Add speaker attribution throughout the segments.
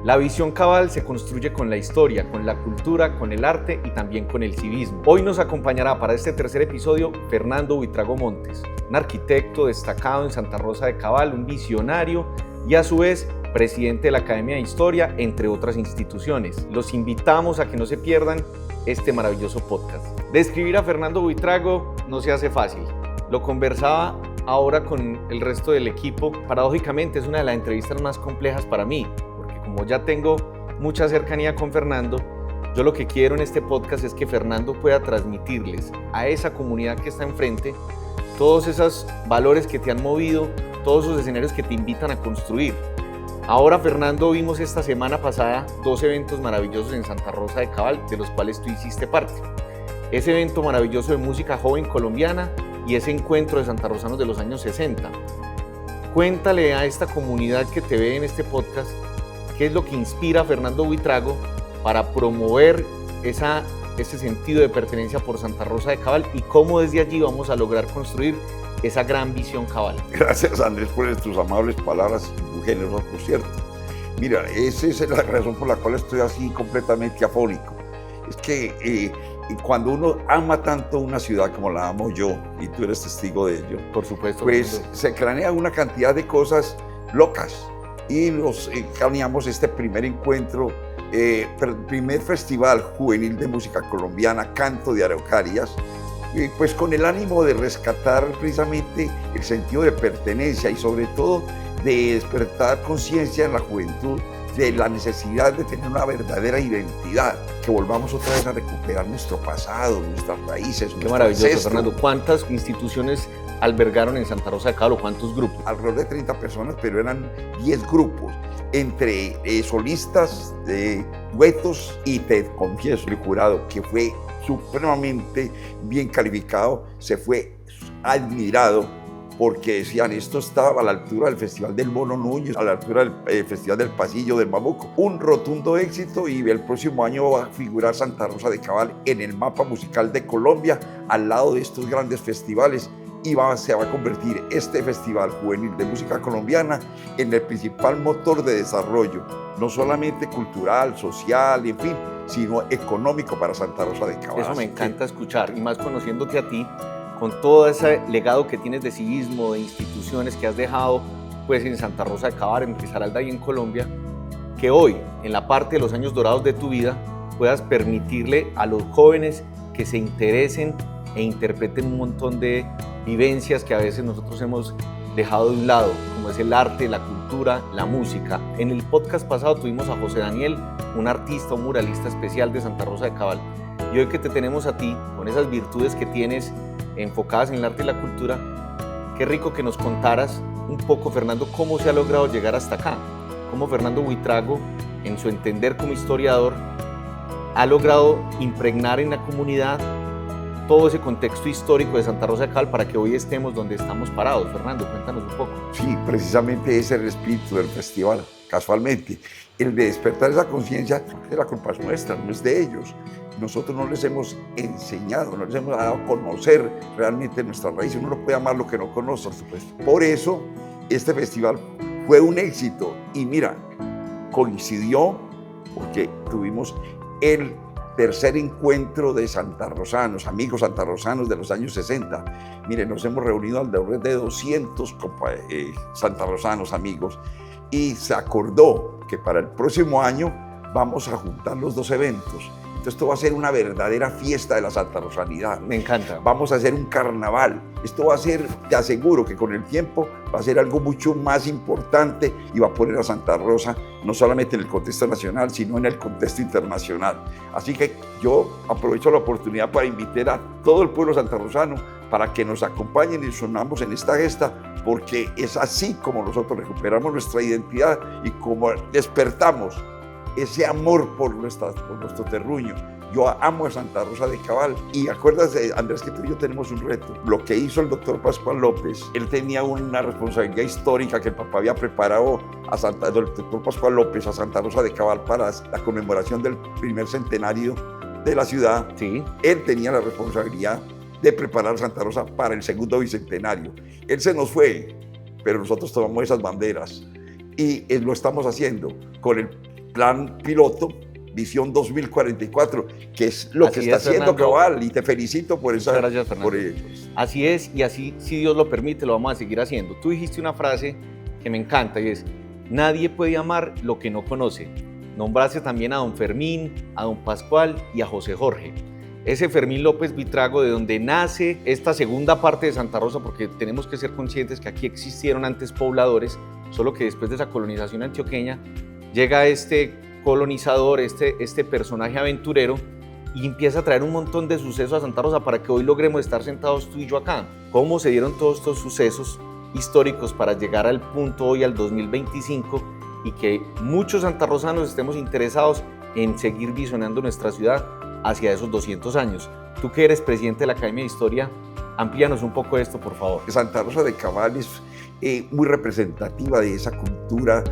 Speaker 1: La visión cabal se construye con la historia, con la cultura, con el arte y también con el civismo. Hoy nos acompañará para este tercer episodio Fernando Buitrago Montes, un arquitecto destacado en Santa Rosa de Cabal, un visionario y a su vez presidente de la Academia de Historia, entre otras instituciones. Los invitamos a que no se pierdan este maravilloso podcast. Describir a Fernando Buitrago no se hace fácil. Lo conversaba ahora con el resto del equipo. Paradójicamente es una de las entrevistas más complejas para mí, porque como ya tengo mucha cercanía con Fernando, yo lo que quiero en este podcast es que Fernando pueda transmitirles a esa comunidad que está enfrente todos esos valores que te han movido, todos esos escenarios que te invitan a construir. Ahora, Fernando, vimos esta semana pasada 2 eventos maravillosos en Santa Rosa de Cabal, de los cuales tú hiciste parte. Ese evento maravilloso de música joven colombiana y ese encuentro de santarrosanos de los años 60. Cuéntale a esta comunidad que te ve en este podcast qué es lo que inspira a Fernando Buitrago para promover ese sentido de pertenencia por Santa Rosa de Cabal y cómo desde allí vamos a lograr construir esa gran visión cabal.
Speaker 2: Gracias, Andrés, por tus amables palabras, muy generosas, por cierto. Mira, esa es la razón por la cual estoy así completamente afónico. Es que cuando uno ama tanto una ciudad como la amo yo, y tú eres testigo de ello,
Speaker 1: por supuesto,
Speaker 2: pues se cranea una cantidad de cosas locas. Y nos craneamos este primer encuentro, primer festival juvenil de música colombiana, Canto de Araucarias, pues con el ánimo de rescatar precisamente el sentido de pertenencia y sobre todo de despertar conciencia en la juventud de la necesidad de tener una verdadera identidad, que volvamos otra vez a recuperar nuestro pasado, nuestras raíces.
Speaker 1: Qué maravilloso, Fernando. ¿Cuántas instituciones albergaron en Santa Rosa de Cabal o cuántos grupos?
Speaker 2: Alrededor de 30 personas, pero eran 10 grupos, entre solistas, duetos y te confieso, el jurado, que fue supremamente bien calificado, se fue admirado porque decían, esto estaba a la altura del Festival del Mono Núñez, a la altura del Festival del Pasillo del Mamuco. Un rotundo éxito, y el próximo año va a figurar Santa Rosa de Cabal en el mapa musical de Colombia, al lado de estos grandes festivales, y se va a convertir este Festival Juvenil de Música Colombiana en el principal motor de desarrollo, no solamente cultural, social, en fin, sino económico para Santa Rosa de Cabal.
Speaker 1: Eso me encanta escuchar, y más conociéndote a ti, con todo ese legado que tienes de civismo, de instituciones que has dejado pues, en Santa Rosa de Cabal, en Risaralda y en Colombia, que hoy, en la parte de los años dorados de tu vida, puedas permitirle a los jóvenes que se interesen e interpreten un montón de vivencias que a veces nosotros hemos dejado de un lado, como es el arte, la cultura, la música. En el podcast pasado tuvimos a José Daniel, un artista, un muralista especial de Santa Rosa de Cabal. Y hoy que te tenemos a ti, con esas virtudes que tienes enfocadas en el arte y la cultura, qué rico que nos contaras un poco, Fernando, cómo se ha logrado llegar hasta acá, cómo Fernando Buitrago, en su entender como historiador, ha logrado impregnar en la comunidad todo ese contexto histórico de Santa Rosa de Cabal para que hoy estemos donde estamos parados. Fernando, cuéntanos un poco.
Speaker 2: Sí, precisamente ese es el espíritu del festival, casualmente. El de despertar esa conciencia, de la culpa es nuestra, no es de ellos. Nosotros no les hemos enseñado, no les hemos dado a conocer realmente nuestras raíces. Uno no puede amar lo que no conoce, por supuesto. Por eso, este festival fue un éxito. Y mira, coincidió porque tuvimos el tercer encuentro de santarrosanos, amigos santarrosanos de los años 60. Miren, nos hemos reunido alrededor de 200 santarrosanos amigos, y se acordó que para el próximo año vamos a juntar los 2 eventos. Entonces esto va a ser una verdadera fiesta de la santarrosanidad.
Speaker 1: Me encanta.
Speaker 2: Vamos a hacer un carnaval. Esto va a ser, te aseguro que con el tiempo va a ser algo mucho más importante y va a poner a Santa Rosa no solamente en el contexto nacional, sino en el contexto internacional. Así que yo aprovecho la oportunidad para invitar a todo el pueblo santarrosano para que nos acompañen y nos unamos en esta gesta, porque es así como nosotros recuperamos nuestra identidad y como despertamos ese amor por nuestro terruño. Yo amo a Santa Rosa de Cabal, y acuérdate, Andrés, que tú y yo tenemos un reto. Lo que hizo el doctor Pascual López, él tenía una responsabilidad histórica que el papá había preparado el doctor Pascual López a Santa Rosa de Cabal para la conmemoración del primer centenario de la ciudad.
Speaker 1: Sí.
Speaker 2: Él tenía la responsabilidad de preparar Santa Rosa para el segundo bicentenario. Él se nos fue, pero nosotros tomamos esas banderas y lo estamos haciendo con el plan piloto, Visión 2044, que es lo que está haciendo
Speaker 1: Fernando.
Speaker 2: Cabal, y te felicito por esa.
Speaker 1: Gracias, Fernando. Así es, y así, si Dios lo permite, lo vamos a seguir haciendo. Tú dijiste una frase que me encanta y es: nadie puede amar lo que no conoce. Nombraste también a don Fermín, a don Pascual y a José Jorge. Ese Fermín López Vitrago, de donde nace esta segunda parte de Santa Rosa, porque tenemos que ser conscientes que aquí existieron antes pobladores, solo que después de esa colonización antioqueña llega este colonizador, este personaje aventurero, y empieza a traer un montón de sucesos a Santa Rosa para que hoy logremos estar sentados tú y yo acá. ¿Cómo se dieron todos estos sucesos históricos para llegar al punto hoy, al 2025, y que muchos santarrosanos estemos interesados en seguir visionando nuestra ciudad hacia esos 200 años? Tú que eres presidente de la Academia de Historia, amplíanos un poco esto, por favor.
Speaker 2: Santa Rosa de Cabal es muy representativa de esa cultura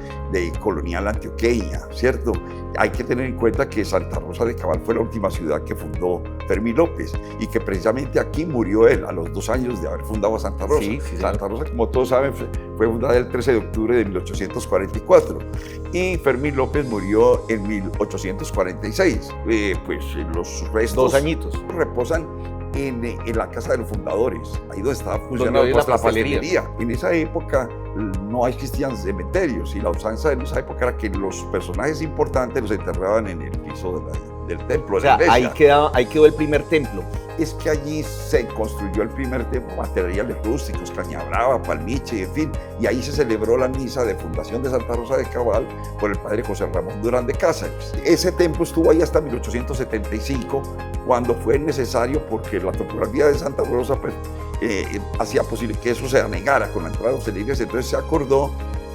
Speaker 2: colonial antioqueña, ¿cierto? Hay que tener en cuenta que Santa Rosa de Cabal fue la última ciudad que fundó Fermín López, y que precisamente aquí murió él a los 2 años de haber fundado Santa Rosa.
Speaker 1: Sí,
Speaker 2: Santa Rosa, como todos saben, fue fundada el 13 de octubre de 1844, y Fermín López murió en 1846. Pues los restos
Speaker 1: 2 añitos.
Speaker 2: reposan en la casa de los fundadores, ahí donde estaba funcionando la pastelería. En esa época no existían cementerios, y la usanza en esa época era que los personajes importantes los enterraban en el piso del templo.
Speaker 1: O sea,
Speaker 2: de la iglesia.
Speaker 1: ahí quedó el primer templo.
Speaker 2: Es que allí se construyó el primer templo, materiales rústicos, caña brava, palmiche, en fin, y ahí se celebró la misa de fundación de Santa Rosa de Cabal por el padre José Ramón Durán de Cáceres. Ese templo estuvo ahí hasta 1875, cuando fue necesario, porque la topografía de Santa Rosa pues, hacía posible que eso se anegara con la entrada de la iglesia. Entonces se acordó,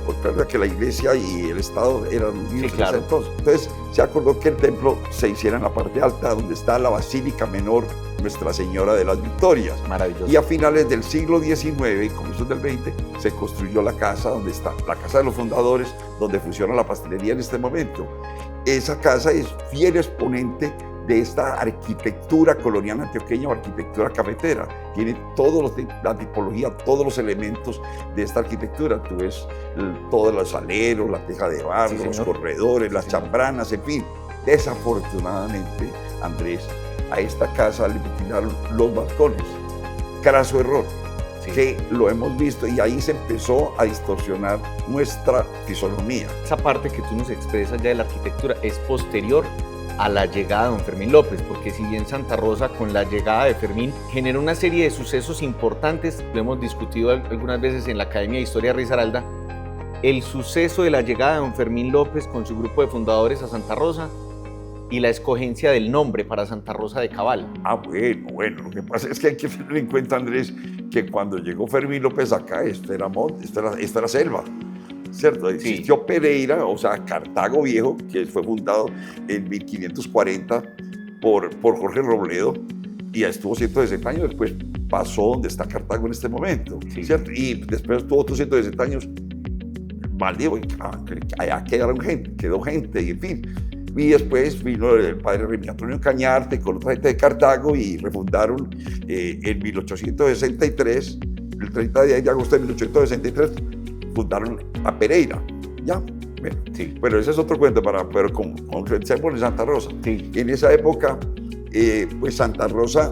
Speaker 2: porque que la iglesia y el Estado eran unidos,
Speaker 1: sí, claro.
Speaker 2: Entonces se acordó que el templo se hiciera en la parte alta, donde está la Basílica Menor Nuestra Señora de las Victorias.
Speaker 1: Maravilloso.
Speaker 2: Y a finales del siglo XIX y comienzos del XX se construyó la casa donde está, la casa de los fundadores, donde funciona la pastelería en este momento. Esa casa es fiel exponente de esta arquitectura colonial antioqueña o arquitectura cafetera. Tiene la tipología, todos los elementos de esta arquitectura. Tú ves todos los aleros, la teja de barro,
Speaker 1: sí,
Speaker 2: los corredores, las chambranas, en fin. Desafortunadamente, Andrés, a esta casa le tiraron los balcones. Craso error, sí, que lo hemos visto, y ahí se empezó a distorsionar nuestra fisonomía.
Speaker 1: Esa parte que tú nos expresas ya de la arquitectura es posterior a la llegada de don Fermín López, porque si bien Santa Rosa con la llegada de Fermín generó una serie de sucesos importantes, lo hemos discutido algunas veces en la Academia de Historia Risaralda, el suceso de la llegada de don Fermín López con su grupo de fundadores a Santa Rosa y la escogencia del nombre para Santa Rosa de Cabal.
Speaker 2: Bueno, lo que pasa es que hay que tener en cuenta, Andrés, que cuando llegó Fermín López acá, esto era monte, esta era selva, ¿cierto? Existió, sí, Pereira, o sea, Cartago Viejo, que fue fundado en 1540 por Jorge Robledo, y ya estuvo 160 años, después pasó donde está Cartago en este momento, sí, ¿cierto? Y después tuvo otros 160 años, Valdivia, allá quedó gente, y en fin. Y después vino el padre Remy Antonio Cañarte con otra gente de Cartago, y refundaron en 1863, el 30 de agosto de 1863, fundaron a Pereira, ¿ya? Bueno, sí, pero ese es otro cuento, pero comencemos en Santa Rosa.
Speaker 1: Sí.
Speaker 2: En esa época, pues Santa Rosa,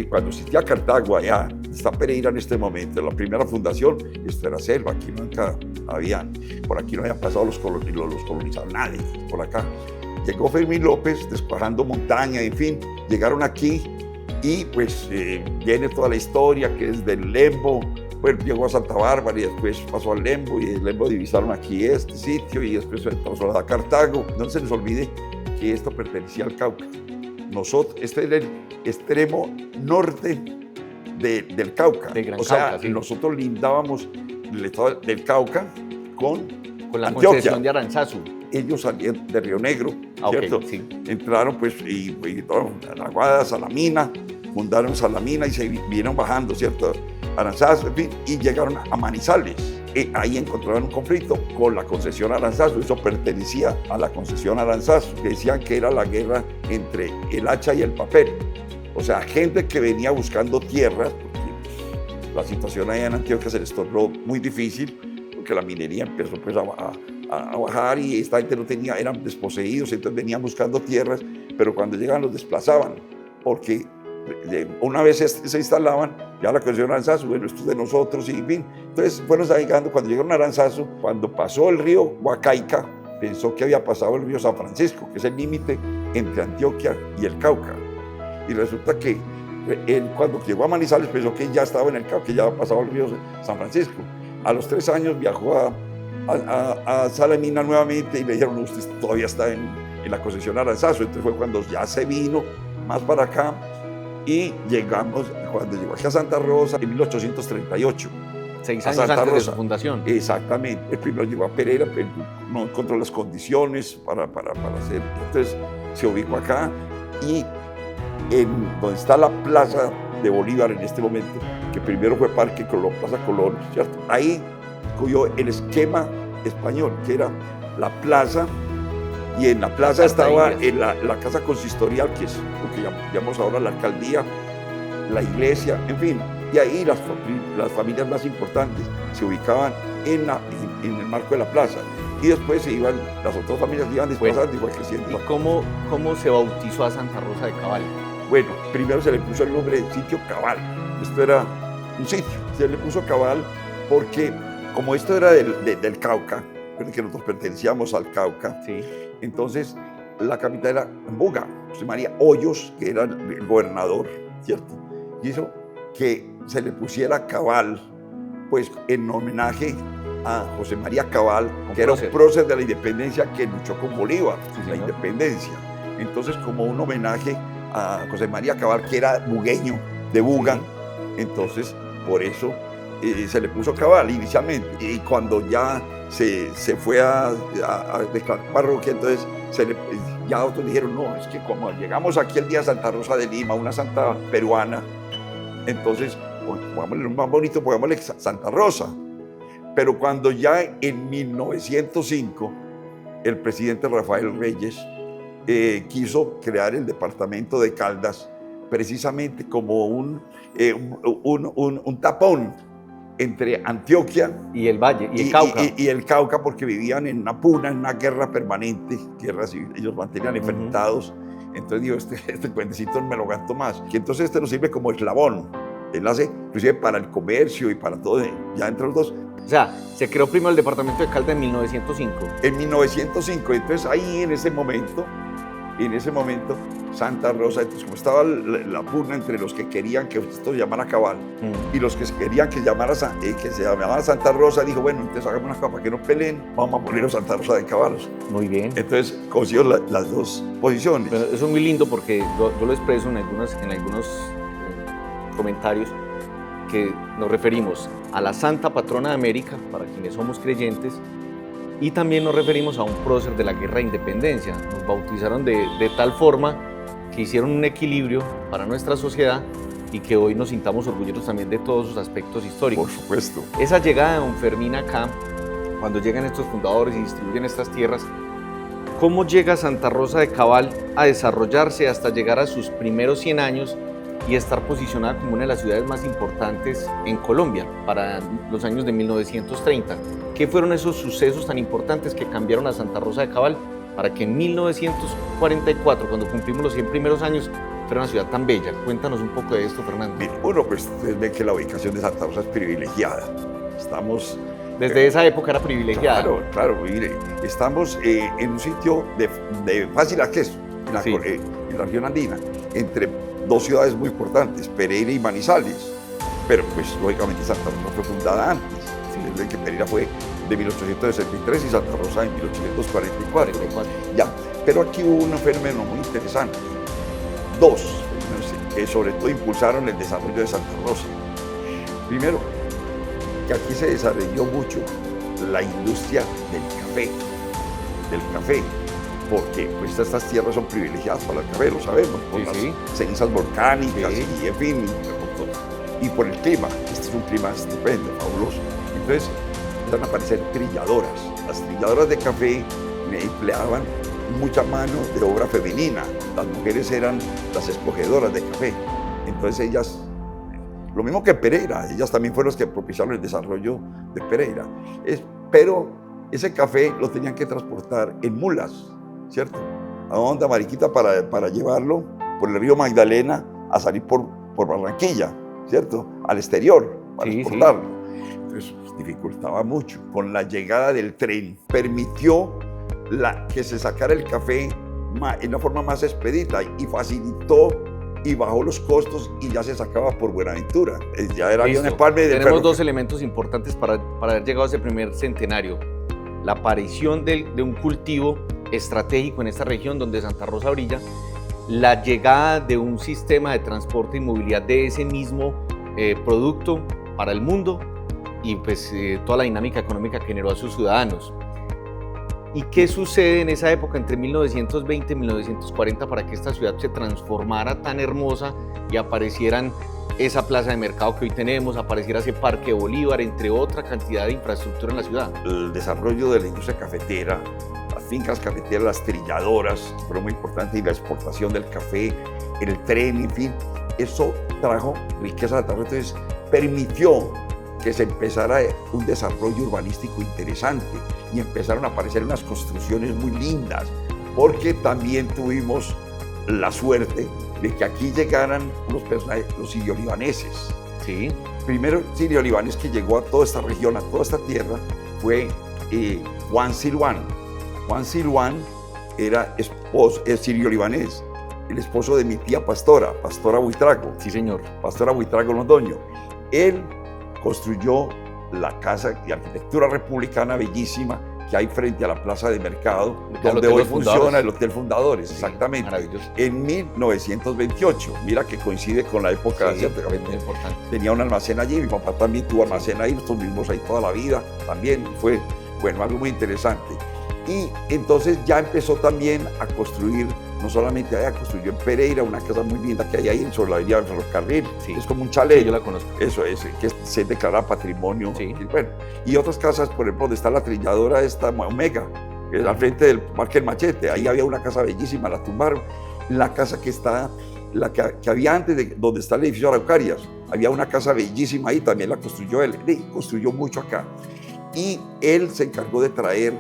Speaker 2: cuando existía Cartago, allá está Pereira en este momento, la primera fundación, esto era selva, aquí nunca habían, por aquí no habían pasado los colonizadores, nadie, por acá. Llegó Fermín López, descuajando montaña, en fin, llegaron aquí, y pues viene toda la historia, que es del Lembo. Bueno, llegó a Santa Bárbara y después pasó al Lembo, y el Lembo divisaron aquí este sitio, y después se trasladó a Cartago. No se les olvide que esto pertenecía al Cauca. Este era el extremo norte del Cauca.
Speaker 1: De Gran
Speaker 2: o sea,
Speaker 1: Cauca, sí.
Speaker 2: Nosotros lindábamos el estado del Cauca con
Speaker 1: la
Speaker 2: Antioquia.
Speaker 1: concesión de Aranzazu.
Speaker 2: Ellos salían de Río Negro, ¿cierto?
Speaker 1: Okay, sí.
Speaker 2: Entraron pues y a Aguada, Salamina, fundaron Salamina y se vinieron bajando, ¿cierto? Aranzazu, en fin, y llegaron a Manizales. Ahí encontraron un conflicto con la concesión Aranzazu. Eso pertenecía a la concesión Aranzazu, que decían que era la guerra entre el hacha y el papel. O sea, gente que venía buscando tierras, porque la situación allá en Antioquia se les tornó muy difícil, porque la minería empezó pues, a a bajar y esta gente no tenía, eran desposeídos, entonces venían buscando tierras, pero cuando llegaban los desplazaban, porque una vez se instalaban, ya la concesión Aranzazu, bueno, esto es de nosotros, y en fin. Entonces fueron llegando, cuando llegaron a Aranzazu, cuando pasó el río Huacaica, pensó que había pasado el río San Francisco, que es el límite entre Antioquia y el Cauca. Y resulta que él, cuando llegó a Manizales, pensó que ya estaba en el Cauca, que ya había pasado el río San Francisco. A los 3 años viajó a Salamina nuevamente y le dijeron, usted todavía está en la concesión Aranzazu. Entonces fue cuando ya se vino más para acá. Y llegamos, cuando llegó aquí a Santa Rosa, en 1838.
Speaker 1: 6 años antes de su fundación.
Speaker 2: Exactamente. El primero llegó a Pereira, pero no encontró las condiciones para hacer. Entonces se ubicó acá y en donde está la Plaza de Bolívar en este momento, que primero fue Parque Colón, Plaza Colón, ¿cierto? Ahí cogió el esquema español, que era la plaza, y en la plaza estaba en la casa consistorial, que es lo que llamamos ahora la alcaldía, la iglesia, en fin. Y ahí las familias más importantes se ubicaban en el marco de la plaza. Y después las otras familias iban desplazando, igual creciendo.
Speaker 1: ¿Y cómo se bautizó a Santa Rosa de Cabal?
Speaker 2: Bueno, primero se le puso el nombre de sitio Cabal. Esto era un sitio. Se le puso Cabal porque, como esto era del Cauca, que nosotros pertenecíamos al Cauca,
Speaker 1: sí.
Speaker 2: Entonces la capital era Buga. José María Hoyos, que era el gobernador, ¿cierto? Hizo que se le pusiera Cabal, pues en homenaje a José María Cabal, que era un prócer de la independencia que luchó con Bolívar, la independencia. Entonces, como un homenaje a José María Cabal, que era bugueño de Buga, entonces por eso se le puso Cabal inicialmente. Y cuando ya se fue a declarar parroquia, entonces ya otros dijeron, no, es que como llegamos aquí el día de Santa Rosa de Lima, una santa peruana, entonces pongámosle un más bonito, pongámosle Santa Rosa. Pero cuando ya en 1905 el presidente Rafael Reyes quiso crear el departamento de Caldas precisamente como un tapón entre Antioquia
Speaker 1: y el Valle, y el Cauca.
Speaker 2: Y el Cauca, porque vivían en una puna, en una guerra permanente, guerra civil, ellos mantenían enfrentados. Entonces digo, este cuentecito no me lo gasto más. Que entonces nos sirve como eslabón, enlace, inclusive para el comercio y para todo, ya entre los dos.
Speaker 1: O sea, se creó primero el departamento de Caldas en 1905.
Speaker 2: En 1905, entonces ahí en ese momento, Santa Rosa, entonces como estaba la pugna entre los que querían que esto se llamara Cabal y los que querían que se llamara Santa Rosa, dijo, bueno, entonces hagamos una cosa para que no peleen, vamos a poner Santa Rosa de Cabalos.
Speaker 1: Muy bien.
Speaker 2: Entonces consiguió las dos posiciones.
Speaker 1: Pero eso es muy lindo porque yo lo expreso en algunos comentarios, que nos referimos a la Santa Patrona de América, para quienes somos creyentes, y también nos referimos a un prócer de la Guerra de Independencia. Nos bautizaron de tal forma que hicieron un equilibrio para nuestra sociedad y que hoy nos sintamos orgullosos también de todos sus aspectos históricos.
Speaker 2: Por supuesto.
Speaker 1: Esa llegada de don Fermín acá, cuando llegan estos fundadores y distribuyen estas tierras, ¿cómo llega Santa Rosa de Cabal a desarrollarse hasta llegar a sus primeros 100 años y estar posicionada como una de las ciudades más importantes en Colombia para los años de 1930? ¿Qué fueron esos sucesos tan importantes que cambiaron a Santa Rosa de Cabal para que en 1944, cuando cumplimos los 100 primeros años, fuera una ciudad tan bella? Cuéntanos un poco de esto, Fernando.
Speaker 2: Mire, uno, pues ustedes ven que la ubicación de Santa Rosa es privilegiada. Estamos...
Speaker 1: Desde esa época era privilegiada.
Speaker 2: Claro, mire, estamos en un sitio de fácil acceso, en la región andina, entre dos ciudades muy importantes, Pereira y Manizales. Pero pues lógicamente Santa Rosa fue fundada antes. Desde que Pereira fue de 1863 y Santa Rosa en 1844. Ya, pero aquí hubo un fenómeno muy interesante. Dos fenómenos que sobre todo impulsaron el desarrollo de Santa Rosa. Primero, que aquí se desarrolló mucho la industria del café, porque pues estas tierras son privilegiadas para el café, lo sabemos, por las cenizas volcánicas y en fin, y por el clima. Este es un clima estupendo, fabuloso. Entonces empiezan a aparecer trilladoras. Las trilladoras de café empleaban mucha mano de obra femenina. Las mujeres eran las escogedoras de café. Entonces ellas, lo mismo que Pereira, ellas también fueron las que propiciaron el desarrollo de Pereira. Pero ese café lo tenían que transportar en mulas, ¿cierto? ¿A dónde, Mariquita? Para llevarlo por el río Magdalena a salir por Barranquilla, ¿cierto? Al exterior, para exportarlo. Entonces, dificultaba mucho. Con la llegada del tren, permitió que se sacara el café en una forma más expedita y facilitó y bajó los costos y ya se sacaba por Buenaventura. Ya era un empalme de
Speaker 1: Tenemos dos elementos importantes para haber llegado a ese primer centenario. La aparición de un cultivo estratégico en esta región donde Santa Rosa brilla, la llegada de un sistema de transporte y movilidad de ese mismo producto para el mundo y pues toda la dinámica económica que generó a sus ciudadanos. ¿Y qué sucede en esa época entre 1920 y 1940 para que esta ciudad se transformara tan hermosa y aparecieran esa plaza de mercado que hoy tenemos, apareciera ese Parque Bolívar, entre otra cantidad de infraestructura en la ciudad?
Speaker 2: El desarrollo de la industria cafetera, las fincas cafeteras, las trilladoras, fueron muy importantes, y la exportación del café, el tren, en fin, eso trajo riqueza a Santa Rosa. Entonces permitió que se empezara un desarrollo urbanístico interesante y empezaron a aparecer unas construcciones muy lindas, porque también tuvimos la suerte de que aquí llegaran unos personajes, los sirio-libaneses.
Speaker 1: Sí.
Speaker 2: Primero sirio-libanés que llegó a toda esta región, a toda esta tierra, fue Juan Silván. Juan Silván era sirio-libanés, el esposo de mi tía Pastora Buitrago.
Speaker 1: Sí, señor.
Speaker 2: Pastora Buitrago Londoño. Él construyó la casa de arquitectura republicana bellísima que hay frente a la plaza de mercado, donde hoy funciona el Hotel Fundadores, sí, exactamente, en 1928. Mira que coincide con la época,
Speaker 1: sí, muy importante.
Speaker 2: Tenía un almacén allí, mi papá también tuvo almacén ahí, nosotros vivimos ahí toda la vida, también fue, bueno, algo muy interesante. Y entonces ya empezó también a construir, no solamente allá, construyó en Pereira una casa muy linda que hay ahí sobre la avenida del ferrocarril,
Speaker 1: sí,
Speaker 2: es como un chalet.
Speaker 1: Sí, yo la conozco.
Speaker 2: Eso es, que se declara patrimonio.
Speaker 1: Sí.
Speaker 2: Y, bueno, y otras casas, por ejemplo, donde está la trilladora esta Omega, que es al frente del Parque El Machete, ahí había una casa bellísima, la tumbaron. La casa que está, la que había antes de donde está el edificio Araucarias, había una casa bellísima ahí, también la construyó él, construyó mucho acá. Y él se encargó de traer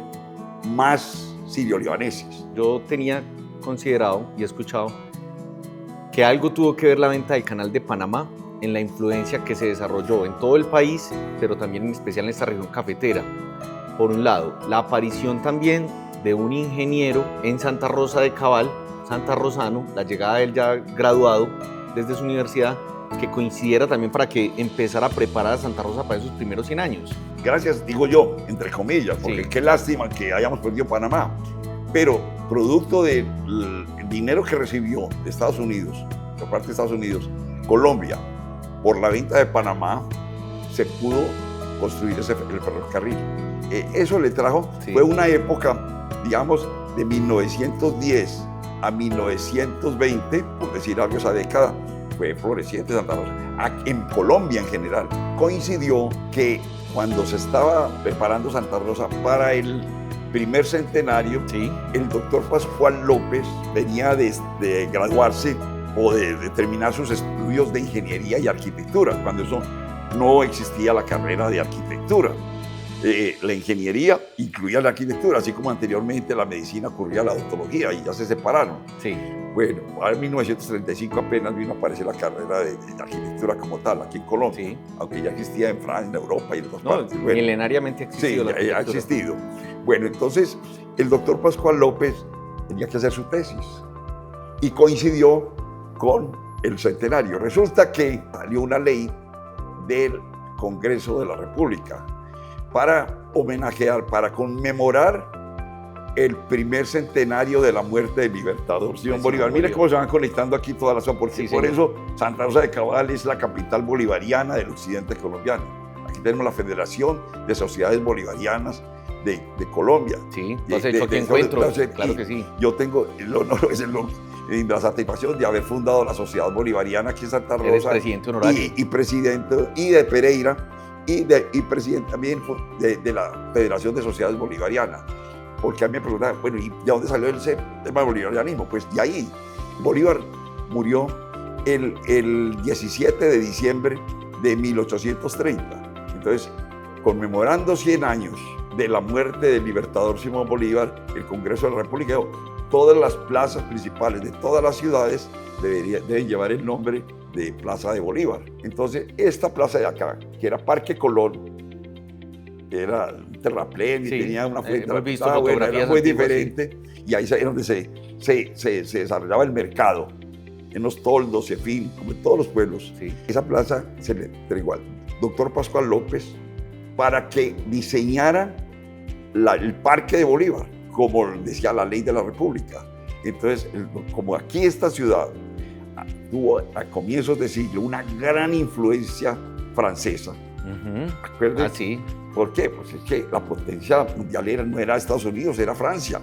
Speaker 2: más sirio-libaneses.
Speaker 1: Yo tenía considerado y escuchado que algo tuvo que ver la venta del Canal de Panamá en la influencia que se desarrolló en todo el país, pero también en especial en esta región cafetera. Por un lado, la aparición también de un ingeniero en Santa Rosa de Cabal, santarrosano, la llegada de él ya graduado desde su universidad, que coincidiera también para que empezara a preparar a Santa Rosa para esos primeros 100 años.
Speaker 2: Gracias, digo yo, entre comillas, porque sí, qué lástima que hayamos perdido Panamá, pero producto del dinero que recibió de Estados Unidos, por parte de Estados Unidos, Colombia, por la venta de Panamá, se pudo construir el ferrocarril. Eso le trajo, sí, fue una época, digamos, de 1910 a 1920, por decir algo, esa década, fue floreciente Santa Rosa. En Colombia en general, coincidió que cuando se estaba preparando Santa Rosa para el primer centenario, sí, el doctor Pascual López venía de graduarse o de terminar sus estudios de ingeniería y arquitectura, cuando eso no existía la carrera de arquitectura. La ingeniería incluía la arquitectura, así como anteriormente la medicina ocurría la odontología, y ya se separaron.
Speaker 1: Sí.
Speaker 2: Bueno, en 1935 apenas vino a aparecer la carrera de arquitectura como tal, aquí en Colombia, sí, aunque ya existía en Francia, en Europa y en otras partes.
Speaker 1: Bueno, milenariamente ha existido.
Speaker 2: Sí, ya ha existido. Bueno, entonces el doctor Pascual López tenía que hacer su tesis y coincidió con el centenario. Resulta que salió una ley del Congreso de la República para homenajear, para conmemorar el primer centenario de la muerte del libertador Simón Bolívar. Mire cómo se van conectando aquí todas las cosas, porque sí, por eso Santa Rosa de Cabal es la capital bolivariana del occidente colombiano. Aquí tenemos la Federación de Sociedades Bolivarianas de Colombia.
Speaker 1: Sí, entonces aquí encuentro, claro que sí.
Speaker 2: Yo tengo el honor, la satisfacción de haber fundado la Sociedad Bolivariana aquí en Santa Rosa.
Speaker 1: Eres presidente honorario.
Speaker 2: Y presidente y de Pereira y presidente también de la Federación de Sociedades Bolivarianas. Porque a mí me preguntaban, bueno, ¿y de dónde salió el tema del bolivarianismo? Pues de ahí. Bolívar murió el 17 de diciembre de 1830. Entonces, conmemorando 100 años de la muerte del libertador Simón Bolívar, el Congreso de la República, todas las plazas principales de todas las ciudades deben llevar el nombre de Plaza de Bolívar. Entonces, esta plaza de acá, que era Parque Colón, que era un terraplén y tenía una fuente, era muy diferente, y ahí es donde se desarrollaba el mercado, en los toldos, en fin, como en todos los pueblos.
Speaker 1: Sí.
Speaker 2: Esa plaza se le entregó al doctor Pascual López para que diseñara el Parque de Bolívar, como decía la ley de la República. Entonces, como aquí esta ciudad tuvo a comienzos de siglo una gran influencia francesa. ¿Acuerdan?
Speaker 1: Sí.
Speaker 2: ¿Por qué? Pues es que la potencia mundial no era Estados Unidos, era Francia.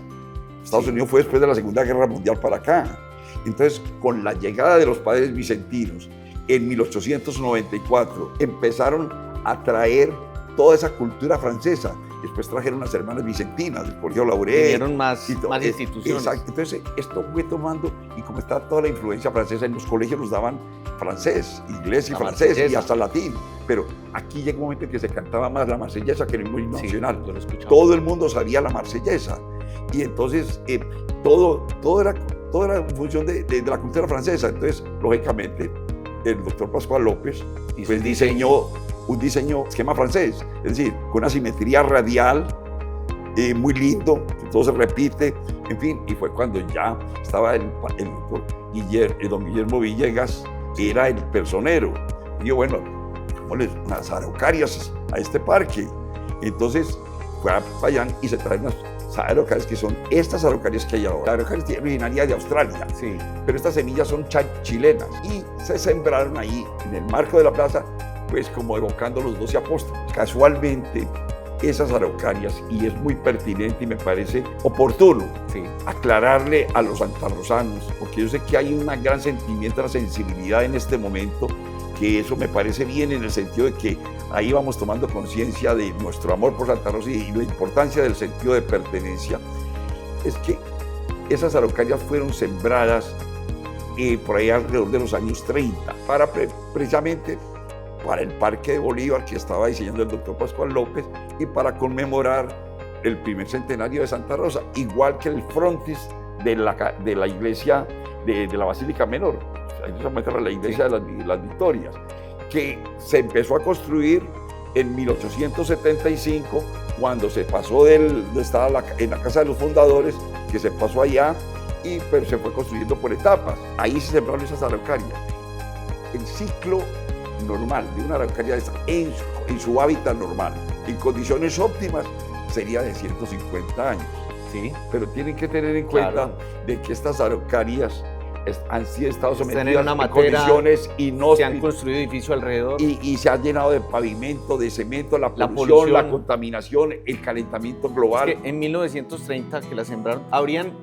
Speaker 2: Estados Unidos fue después de la Segunda Guerra Mundial para acá. Entonces, con la llegada de los padres vicentinos en 1894, empezaron a traer toda esa cultura francesa. Después trajeron las hermanas vicentinas del Colegio Laurel.
Speaker 1: Vinieron más instituciones.
Speaker 2: Exacto. Entonces, esto fue tomando, y como está toda la influencia francesa, en los colegios nos daban francés, inglés y francés, y hasta latín. Pero aquí llegó un momento en que se cantaba más la marsellesa que el himno nacional. Todo el mundo sabía la marsellesa. Y entonces, todo era en función de la cultura francesa. Entonces, lógicamente, el doctor Pascual López pues, diseñó un esquema francés, es decir, con una simetría radial muy lindo, que todo se repite, en fin, y fue cuando ya estaba el doctor don Guillermo Villegas, que era el personero. Y yo, bueno, ponle unas araucarias a este parque. Entonces fue a Payán y se traen unas araucarias que son estas araucarias que hay ahora. La araucaria es originaria de Australia, pero estas semillas son chilenas y se sembraron ahí en el marco de la plaza, pues como evocando los 12 apóstoles. Casualmente, esas araucarias, y es muy pertinente y me parece oportuno aclararle a los santarrosanos, porque yo sé que hay un gran sentimiento, una sensibilidad en este momento, que eso me parece bien en el sentido de que ahí vamos tomando conciencia de nuestro amor por Santa Rosa y la importancia del sentido de pertenencia. Es que esas araucarias fueron sembradas por ahí alrededor de los años 30, precisamente para el Parque de Bolívar que estaba diseñando el doctor Pascual López y para conmemorar el primer centenario de Santa Rosa, igual que el frontis de la iglesia de la Basílica Menor, ahí se muestra la iglesia de las Victorias, que se empezó a construir en 1875, cuando se pasó estaba en la Casa de los Fundadores, que se pasó allá, pero se fue construyendo por etapas. Ahí se sembraron esas araucarias. El ciclo normal de una araucaria en su hábitat normal, en condiciones óptimas, sería de 150 años.
Speaker 1: Sí.
Speaker 2: Pero tienen que tener en cuenta de que estas araucarias han estado sometidas a condiciones inhóspitas.
Speaker 1: Se han construido edificios alrededor.
Speaker 2: Y se han llenado de pavimento, de cemento, la polución, la contaminación, el calentamiento global.
Speaker 1: Es que en 1930 que la sembraron, habrían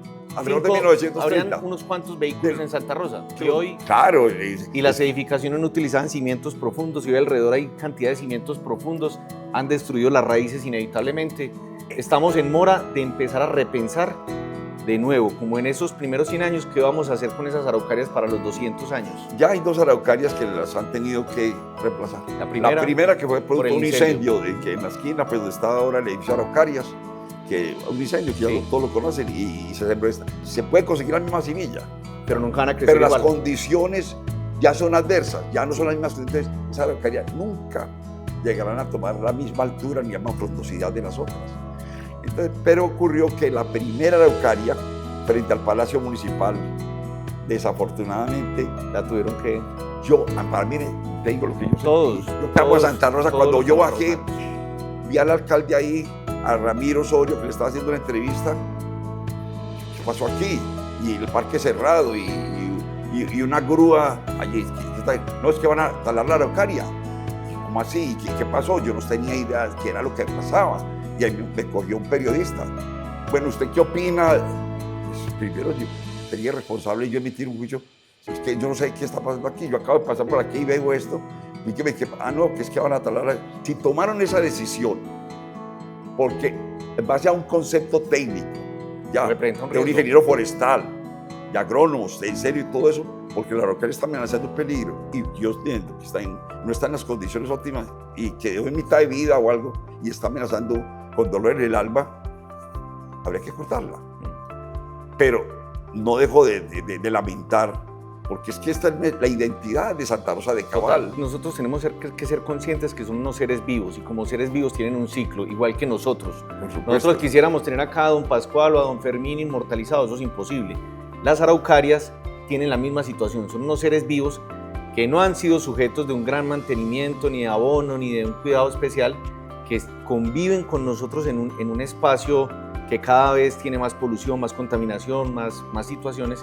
Speaker 1: unos cuantos vehículos en Santa Rosa. Que hoy,
Speaker 2: claro.
Speaker 1: Y las edificaciones no utilizaban cimientos profundos, y hoy alrededor hay cantidad de cimientos profundos, han destruido las raíces inevitablemente. Estamos en mora de empezar a repensar de nuevo, como en esos primeros 100 años, ¿qué vamos a hacer con esas araucarias para los 200 años?
Speaker 2: Ya hay 2 araucarias que las han tenido que reemplazar. La primera que fue producto de un incendio que en la esquina, pues donde estaba ahora el edificio Araucarias, que un incendio que ya todos lo conocen, y se sembró esta. Se puede conseguir la misma semilla,
Speaker 1: pero nunca van a crecer
Speaker 2: igual.
Speaker 1: Las
Speaker 2: condiciones ya son adversas, ya no son las mismas. Entonces, esas araucarias nunca llegarán a tomar la misma altura ni la misma frondosidad de las otras. Entonces, pero ocurrió que la primera araucaria, frente al Palacio Municipal, desafortunadamente
Speaker 1: la tuvieron que...
Speaker 2: mire, te digo lo que yo sé.
Speaker 1: Todos.
Speaker 2: Yo estaba en Santa Rosa, cuando yo bajé, vi al alcalde ahí, a Ramiro Osorio, que le estaba haciendo una entrevista. ¿Qué pasó aquí? Y el parque cerrado, y una grúa allí. No, es que van a talar la araucaria. ¿Cómo así? ¿Qué pasó? Yo no tenía idea de qué era lo que pasaba. Y ahí me cogió un periodista. Bueno, ¿usted qué opina? Pues, primero, yo sería responsable yo emitir un juicio. Es que yo no sé qué está pasando aquí. Yo acabo de pasar por aquí y veo esto. Y que no, que es que van a talar. Si tomaron esa decisión, porque en base a un concepto técnico, ya, de un ingeniero forestal, de agrónomos, de en serio y todo eso, porque la araucaria está amenazando peligro, y yo entiendo que no está en las condiciones óptimas, y quedó en mitad de vida o algo, y está amenazando con dolor en el alma, habría que cortarla. Pero no dejo de lamentar, porque es que esta es la identidad de Santa Rosa de Cabal.
Speaker 1: Nosotros tenemos que ser conscientes que son unos seres vivos, y como seres vivos tienen un ciclo, igual que nosotros. Nosotros quisiéramos tener acá a don Pascual o a don Fermín inmortalizados, eso es imposible. Las araucarias tienen la misma situación, son unos seres vivos que no han sido sujetos de un gran mantenimiento, ni de abono, ni de un cuidado especial, que conviven con nosotros en un espacio que cada vez tiene más polución, más contaminación, más situaciones.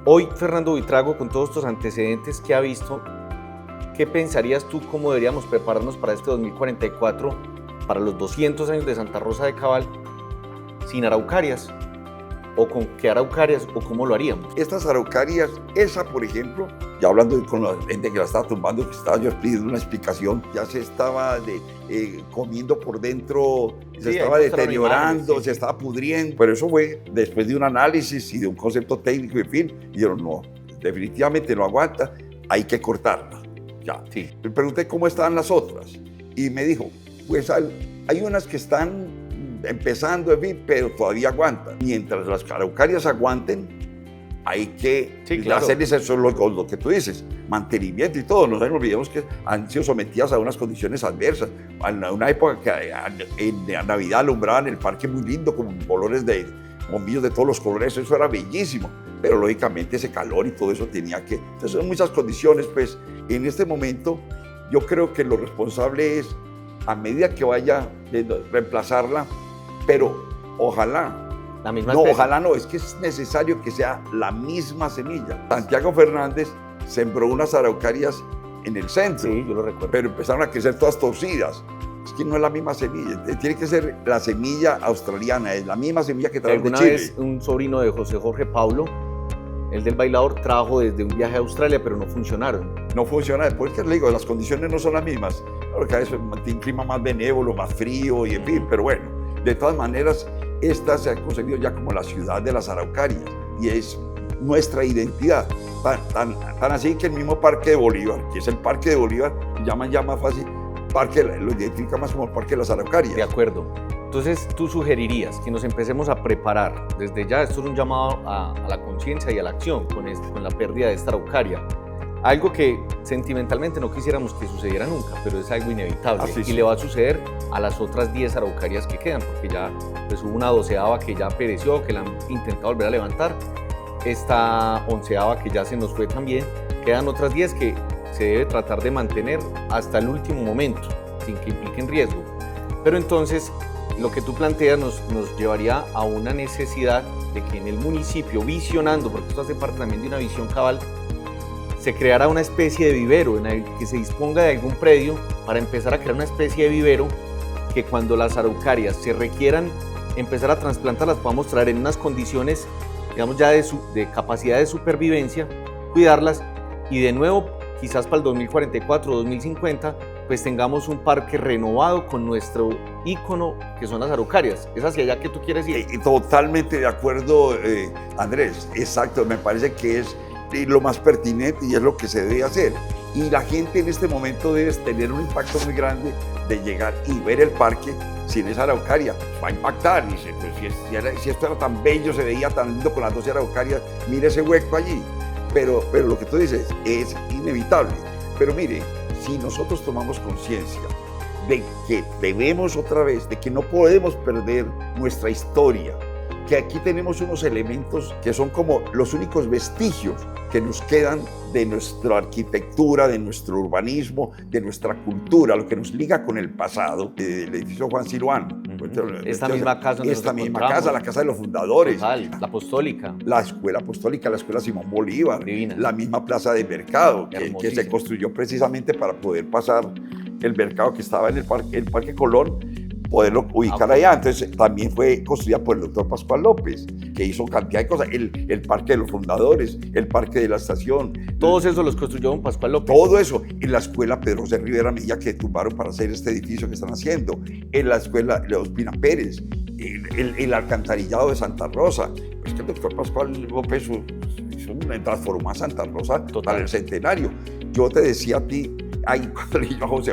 Speaker 1: Hoy, Fernando Buitrago, con todos estos antecedentes que ha visto, ¿qué pensarías tú cómo deberíamos prepararnos para este 2044, para los 200 años de Santa Rosa de Cabal, sin araucarias? ¿O con qué araucarias? ¿O cómo lo haríamos?
Speaker 2: Estas araucarias, esa por ejemplo, ya hablando con la gente que la estaba tumbando, que estaba yo pidiendo una explicación, ya se estaba comiendo por dentro, se estaba deteriorando, se estaba pudriendo. Pero eso fue después de un análisis y de un concepto técnico, en fin, y dijeron, no, definitivamente no aguanta, hay que cortarla. Ya.
Speaker 1: Sí.
Speaker 2: Le pregunté cómo estaban las otras y me dijo, pues hay unas que están empezando, en fin, pero todavía aguantan. Mientras las araucarias aguanten, hay que hacerles eso, lo que tú dices, mantenimiento y todo. No nos olvidemos que han sido sometidas a unas condiciones adversas. En una época que en Navidad alumbraban el parque muy lindo, con colores de bombillos de todos los colores, eso era bellísimo. Pero lógicamente ese calor y todo eso tenía que... Entonces son muchas condiciones, pues en este momento yo creo que lo responsable es, a medida que vaya a reemplazarla, pero ojalá,
Speaker 1: la misma especie.
Speaker 2: Ojalá no, es que es necesario que sea la misma semilla. Santiago Fernández sembró unas araucarias en el centro,
Speaker 1: sí, yo lo recuerdo,
Speaker 2: pero empezaron a crecer todas torcidas. Es que no es la misma semilla, tiene que ser la semilla australiana, es la misma semilla que trajo de Chile.
Speaker 1: Alguna vez un sobrino de José Jorge Paulo, el del bailador, trajo desde un viaje a Australia, pero no funcionaron.
Speaker 2: No funciona, después que le digo, las condiciones no son las mismas. Claro que a veces tiene un clima más benévolo, más frío, y en fin, pero bueno. De todas maneras, esta se ha concebido ya como la ciudad de las araucarias y es nuestra identidad. Tan así que el mismo Parque de Bolívar, que es el Parque de Bolívar, llaman ya más fácil, lo identifica más como el Parque de las Araucarias.
Speaker 1: De acuerdo. Entonces, tú sugerirías que nos empecemos a preparar desde ya. Esto es un llamado a la conciencia y a la acción con la pérdida de esta araucaria. Algo que sentimentalmente no quisiéramos que sucediera nunca, pero es algo inevitable. Y le va a suceder a las otras 10 araucarias que quedan, porque ya pues, hubo una 12ª que ya pereció, que la han intentado volver a levantar. Esta 11ª que ya se nos fue también. Quedan otras 10 que se debe tratar de mantener hasta el último momento, sin que impliquen riesgo. Pero entonces, lo que tú planteas nos llevaría a una necesidad de que en el municipio, visionando, porque esto hace parte también de una visión cabal, se creará una especie de vivero en el que se disponga de algún predio para empezar a crear una especie de vivero que cuando las araucarias se requieran empezar a trasplantarlas podamos traer en unas condiciones, digamos ya de capacidad de supervivencia, cuidarlas y de nuevo quizás para el 2044 o 2050 pues tengamos un parque renovado con nuestro ícono que son las araucarias. ¿Es hacia allá que tú quieres ir?
Speaker 2: Totalmente de acuerdo, Andrés, exacto, me parece que es lo más pertinente y es lo que se debe hacer. Y la gente en este momento debe tener un impacto muy grande de llegar y ver el parque sin esa araucaria. Va a impactar, dice, pues si esto era tan bello, se veía tan lindo con las 12 araucarias, mire ese hueco allí. Pero lo que tú dices es inevitable. Pero mire, si nosotros tomamos conciencia de que debemos otra vez, de que no podemos perder nuestra historia, que aquí tenemos unos elementos que son como los únicos vestigios que nos quedan de nuestra arquitectura, de nuestro urbanismo, de nuestra cultura, lo que nos liga con el pasado, del edificio Juan Siluán.
Speaker 1: Esta misma casa,
Speaker 2: la casa de los fundadores.
Speaker 1: Total, la apostólica.
Speaker 2: La escuela apostólica, la escuela Simón Bolívar.
Speaker 1: Divina.
Speaker 2: La misma plaza de mercado, que se construyó precisamente para poder pasar el mercado que estaba en el Parque Colón, poderlo ubicar allá. Entonces también fue construida por el doctor Pascual López, que hizo cantidad de cosas, el Parque de los Fundadores, el Parque de la Estación.
Speaker 1: Todos esos los construyó don Pascual López.
Speaker 2: Todo eso, en la escuela Pedro José Rivera Milla, que tumbaron para hacer este edificio que están haciendo, en la escuela Ospina Pérez, el alcantarillado de Santa Rosa. Es que el doctor Pascual López transformó a Santa Rosa para el centenario. Yo te decía a ti, cuando le dije a José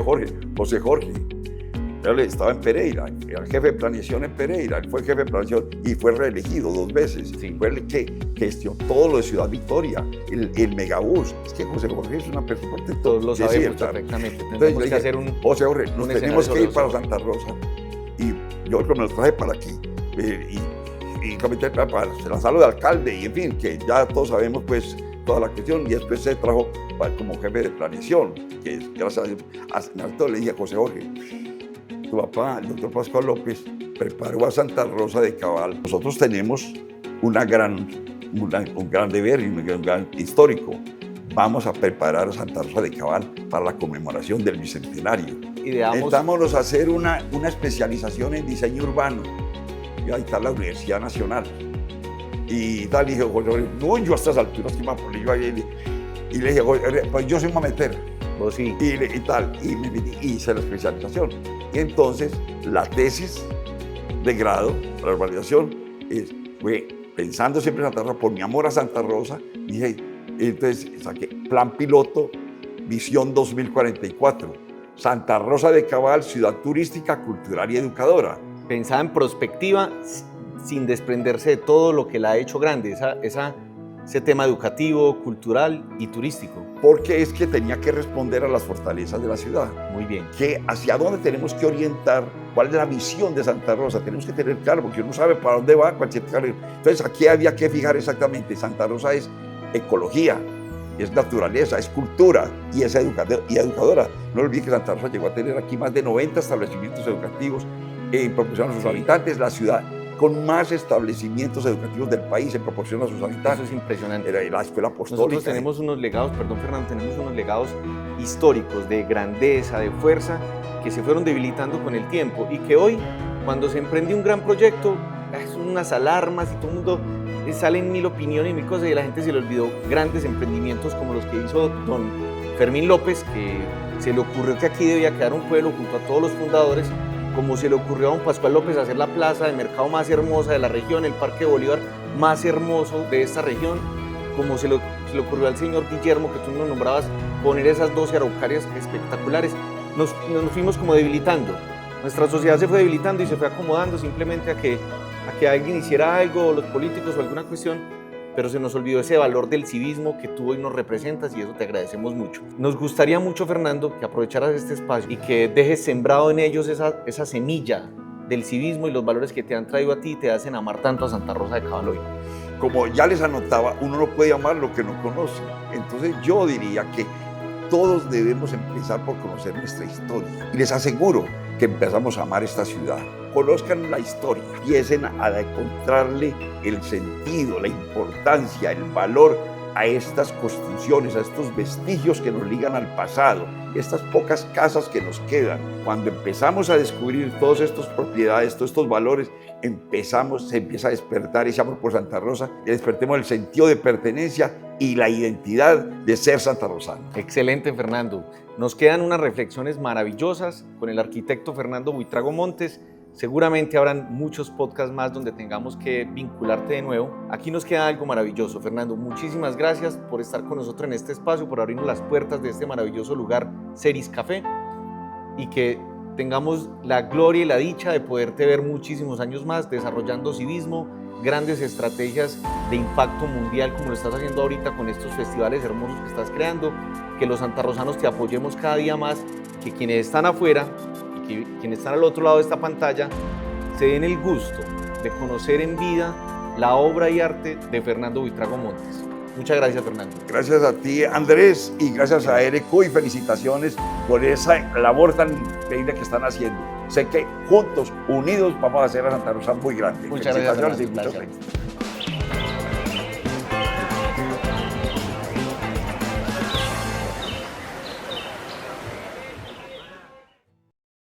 Speaker 2: Jorge, él estaba en Pereira, el jefe de planeación en Pereira, él fue el jefe de planeación y fue reelegido 2 veces.
Speaker 1: Sí.
Speaker 2: Fue el que gestionó todo lo de Ciudad Victoria, el megabús. Es que José Jorge es una persona importante.
Speaker 1: Todos lo sabemos
Speaker 2: ¿cierto?
Speaker 1: perfectamente.
Speaker 2: Entonces
Speaker 1: Tendremos
Speaker 2: yo
Speaker 1: que
Speaker 2: dije,
Speaker 1: hacer un...
Speaker 2: José Jorge, nos
Speaker 1: un
Speaker 2: tenemos que ir
Speaker 1: escenario
Speaker 2: para Santa Rosa. Y yo me lo traje para aquí. Y comité para la sala de alcalde, y en fin, que ya todos sabemos pues toda la cuestión, y después se trajo como jefe de planeación, que gracias a Alto le dije a José Jorge, tu papá, el doctor Pascual López, preparó a Santa Rosa de Cabal. Nosotros tenemos un gran deber y un gran histórico. Vamos a preparar a Santa Rosa de Cabal para la conmemoración del bicentenario. Estamos a hacer una especialización en diseño urbano. Y ahí está la Universidad Nacional. Y tal, y dije, no, yo a estas alturas que me apoyé ahí. Y le dije, pues yo soy mameter.
Speaker 1: Vos sí.
Speaker 2: Y tal, y me metí, y hice la especialización. Y entonces, la tesis de grado, la urbanización, fue pensando siempre en Santa Rosa, por mi amor a Santa Rosa, dije, entonces saqué plan piloto, visión 2044, Santa Rosa de Cabal, ciudad turística, cultural y educadora.
Speaker 1: Pensaba en prospectiva sin desprenderse de todo lo que la ha hecho grande, ese tema educativo, cultural y turístico.
Speaker 2: Porque es que tenía que responder a las fortalezas de la ciudad.
Speaker 1: Muy bien.
Speaker 2: Hacia dónde tenemos que orientar, cuál es la visión de Santa Rosa. Tenemos que tener claro, porque uno sabe para dónde va cualquier carrera. Entonces aquí había que fijar exactamente, Santa Rosa es ecología, es naturaleza, es cultura y es educadora. No olviden que Santa Rosa llegó a tener aquí más de 90 establecimientos educativos en proporción a sus habitantes, la ciudad con más establecimientos educativos del país en proporción a sus habitantes.
Speaker 1: Eso es impresionante.
Speaker 2: Era la escuela apostólica.
Speaker 1: Nosotros tenemos unos legados, perdón Fernando, tenemos unos legados históricos de grandeza, de fuerza, que se fueron debilitando con el tiempo y que hoy, cuando se emprende un gran proyecto, son unas alarmas y todo el mundo salen mil opiniones y mil cosas y la gente se le olvidó grandes emprendimientos como los que hizo don Fermín López, que se le ocurrió que aquí debía quedar un pueblo junto a todos los fundadores, como se le ocurrió a don Pascual López hacer la plaza de mercado más hermosa de la región, el Parque Bolívar más hermoso de esta región, como se le ocurrió al señor Guillermo, que tú nos nombrabas, poner esas 12 araucarias espectaculares. Nos fuimos como debilitando, nuestra sociedad se fue debilitando y se fue acomodando simplemente a que alguien hiciera algo, los políticos o alguna cuestión, pero se nos olvidó ese valor del civismo que tú hoy nos representas y eso te agradecemos mucho. Nos gustaría mucho, Fernando, que aprovecharas este espacio y que dejes sembrado en ellos esa semilla del civismo y los valores que te han traído a ti y te hacen amar tanto a Santa Rosa de Cabal hoy.
Speaker 2: Como ya les anotaba, uno no puede amar lo que no conoce. Entonces yo diría que todos debemos empezar por conocer nuestra historia. Y les aseguro que empezamos a amar esta ciudad. Conozcan la historia, empiecen a encontrarle el sentido, la importancia, el valor a estas construcciones, a estos vestigios que nos ligan al pasado, estas pocas casas que nos quedan. Cuando empezamos a descubrir todas estas propiedades, todos estos valores, se empieza a despertar ese amor por Santa Rosa, y despertemos el sentido de pertenencia y la identidad de ser santarrosano.
Speaker 1: Excelente, Fernando. Nos quedan unas reflexiones maravillosas con el arquitecto Fernando Buitrago Montes. Seguramente habrán muchos podcasts más donde tengamos que vincularte de nuevo. Aquí nos queda algo maravilloso, Fernando. Muchísimas gracias por estar con nosotros en este espacio, por abrirnos las puertas de este maravilloso lugar, Ceris Café, y que tengamos la gloria y la dicha de poderte ver muchísimos años más desarrollando civismo, grandes estrategias de impacto mundial como lo estás haciendo ahorita con estos festivales hermosos que estás creando, que los santarrosanos te apoyemos cada día más, que quienes están afuera y quienes están al otro lado de esta pantalla se den el gusto de conocer en vida la obra y arte de Fernando Buitrago Montes. Muchas gracias, Fernando.
Speaker 2: Gracias a ti, Andrés, y gracias a ERECO, y felicitaciones por esa labor tan increíble que están haciendo. Sé que juntos, unidos, vamos a hacer a Santa Rosa muy grande.
Speaker 1: Muchas gracias, Fernando.
Speaker 2: Y muchas gracias.